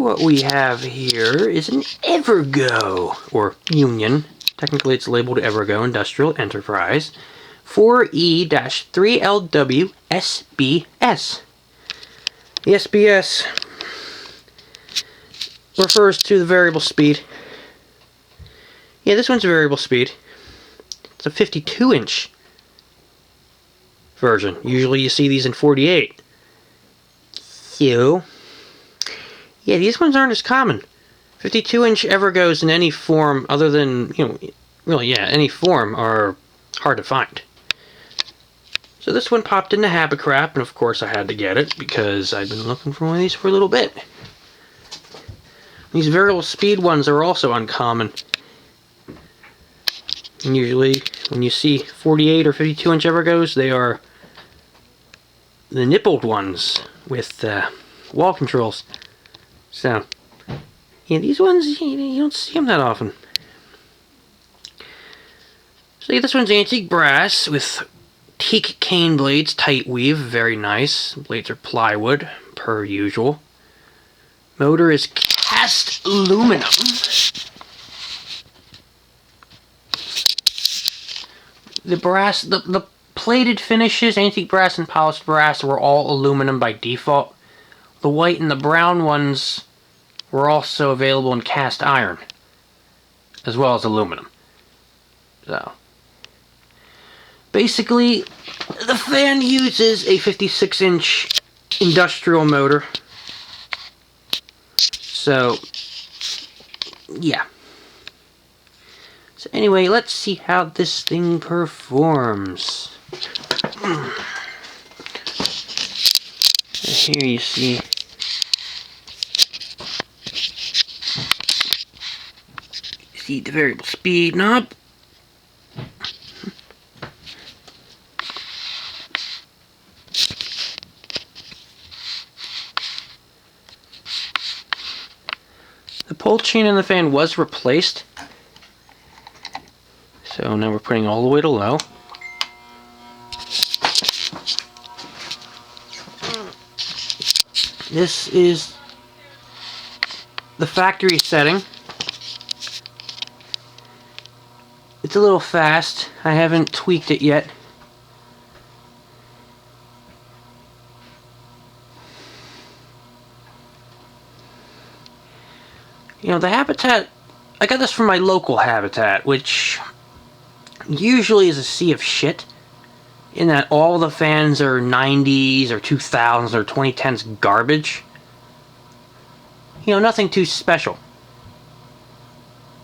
what we have here is an Evergo, or Union. Technically it's labeled Evergo Industrial Enterprise, 4E-3LW SBS. The SBS refers to the variable speed. Yeah, this one's a variable speed. It's a 52-inch version. Usually you see these in 48. So, yeah, these ones aren't as common. 52-inch Evergos in any form other than, really, yeah, any form are hard to find. So this one popped into Habit Crap, and of course I had to get it because I've been looking for one of these for a little bit. These variable speed ones are also uncommon. And usually, when you see 48 or 52-inch Evergos, they are the nippled ones with wall controls. So, yeah, these ones, you don't see them that often. So, yeah, this one's antique brass with teak cane blades, tight weave, very nice. Blades are plywood, per usual. Motor is cast aluminum. The brass, the plated finishes, antique brass and polished brass, were all aluminum by default. The white and the brown ones were also available in cast iron, as well as aluminum. So, basically, the fan uses a 56-inch industrial motor. So, yeah. So anyway, let's see how this thing performs. So here you see the variable speed knob. The Pullchain in the fan was replaced. So now we're putting all the way to low. This is the factory setting. It's a little fast. I haven't tweaked it yet. The Habitat, I got this from my local Habitat, which usually is a sea of shit, in that all the fans are 90s or 2000s or 2010s garbage. Nothing too special.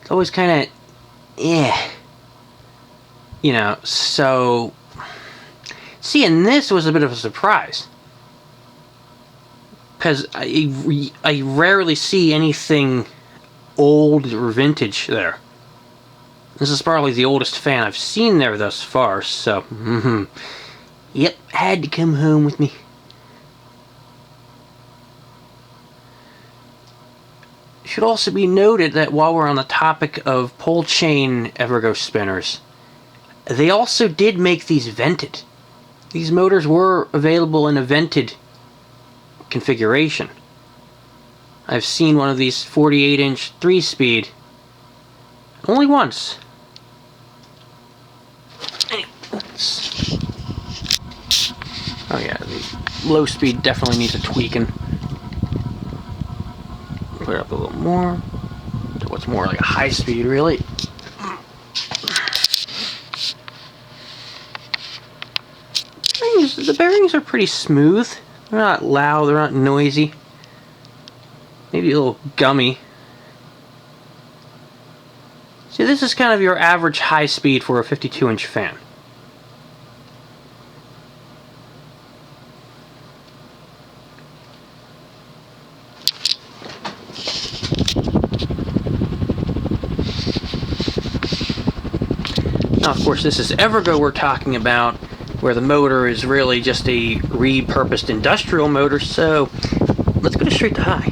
It's always kind of, so seeing this was a bit of a surprise. Because I rarely see anything old or vintage there. This is probably the oldest fan I've seen there thus far, so, yep, had to come home with me. It should also be noted that while we're on the topic of Pullchain Evergo spinners, they also did make these vented. These motors were available in a vented configuration. I've seen one of these 48-inch 3-speed only once. Oh yeah, the low speed definitely needs a tweaking. Put it up a little more. So what's more like a high speed, really? The bearings are pretty smooth. They're not loud, they're not noisy. Maybe a little gummy. See, this is kind of your average high speed for a 52-inch fan. Now, of course, this is Evergo we're talking about, where the motor is really just a repurposed industrial motor, so let's go straight to high.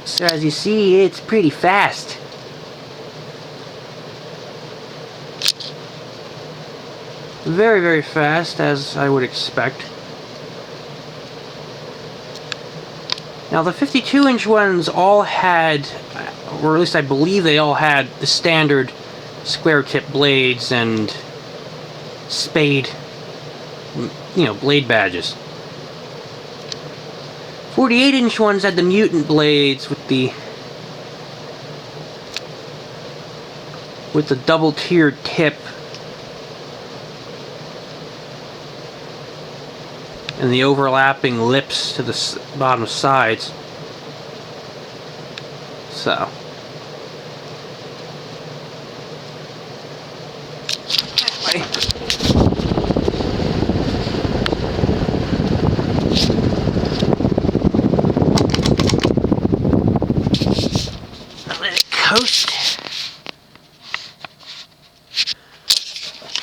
So as you see, it's pretty fast. Very, very fast, as I would expect. Now, the 52-inch ones all had, or at least I believe they all had, the standard square tip blades and spade, blade badges. 48-inch ones had the mutant blades with the double-tiered tip and the overlapping lips to the bottom sides. So, anyway, let it coast.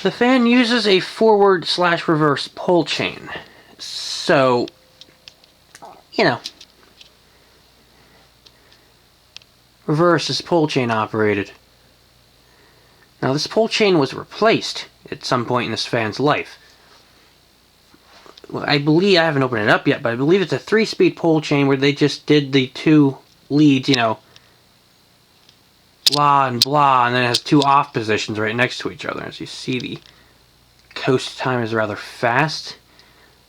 The fan uses a forward/reverse Pullchain. So, reverse is Pullchain operated. Now, this Pullchain was replaced at some point in this fan's life. I believe, I haven't opened it up yet, but I believe it's a 3-speed Pullchain where they just did the 2 leads, blah and blah, and then it has 2 off positions right next to each other. As you see, the coast time is rather fast.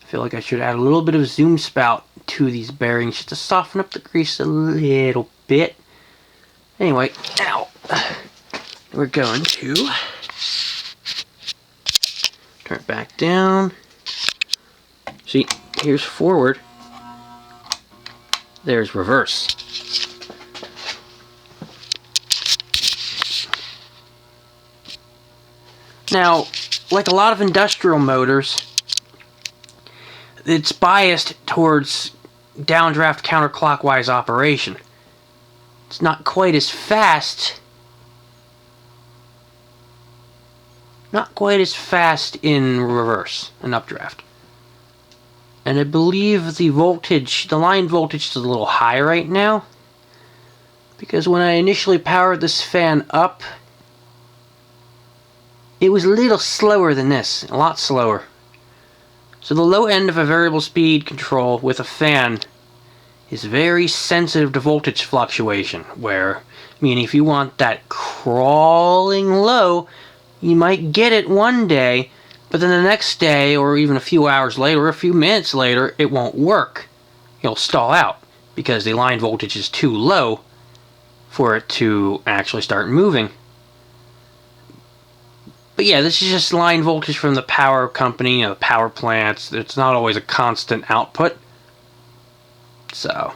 I feel like I should add a little bit of zoom spout to these bearings just to soften up the grease a little bit. Anyway, now we're going to turn it back down. See, here's forward. There's reverse. Now, like a lot of industrial motors, it's biased towards downdraft counterclockwise operation. It's not quite as fast. Not quite as fast in reverse, in updraft. And I believe the line voltage is a little high right now. Because when I initially powered this fan up, it was a little slower than this, a lot slower. So the low end of a variable speed control with a fan is very sensitive to voltage fluctuation, where, meaning if you want that crawling low, you might get it one day, but then the next day, or even a few hours later, or a few minutes later, it won't work. It'll stall out, because the line voltage is too low for it to actually start moving. But yeah, this is just line voltage from the power company, the power plants. It's not always a constant output. So,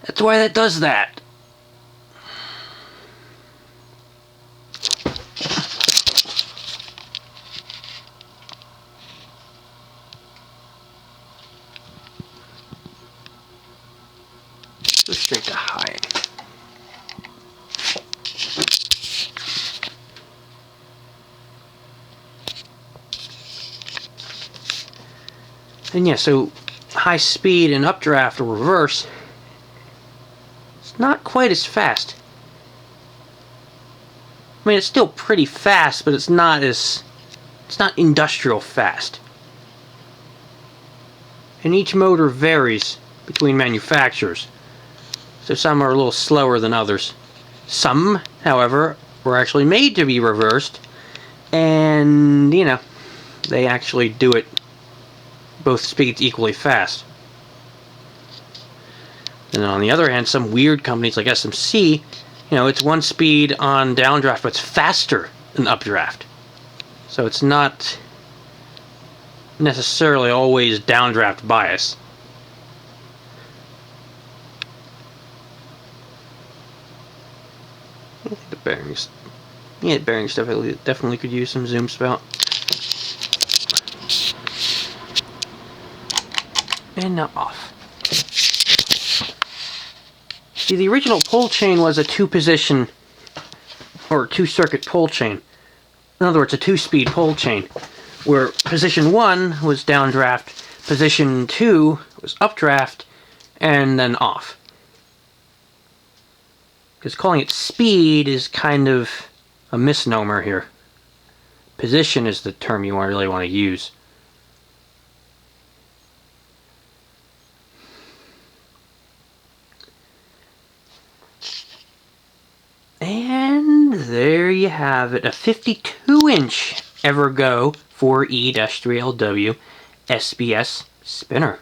that's why that does that. Go straight to high. And yeah, so high speed and updraft or reverse, it's not quite as fast. I mean, it's still pretty fast, but it's not industrial fast. And each motor varies between manufacturers. So some are a little slower than others. Some, however, were actually made to be reversed, and, they actually do it both speeds equally fast. And on the other hand, some weird companies like SMC, it's 1 speed on downdraft, but it's faster than updraft. So it's not necessarily always downdraft bias. I think the bearings, bearings definitely could use some zoom spout. And now off. See, the original Pullchain was a 2-position or 2-circuit Pullchain. In other words, a 2-speed Pullchain, where position 1 was downdraft, position 2 was updraft, and then off. Because calling it speed is kind of a misnomer here. Position is the term you really want to use. And there you have it, a 52-inch Evergo 4E-3LW SBS spinner.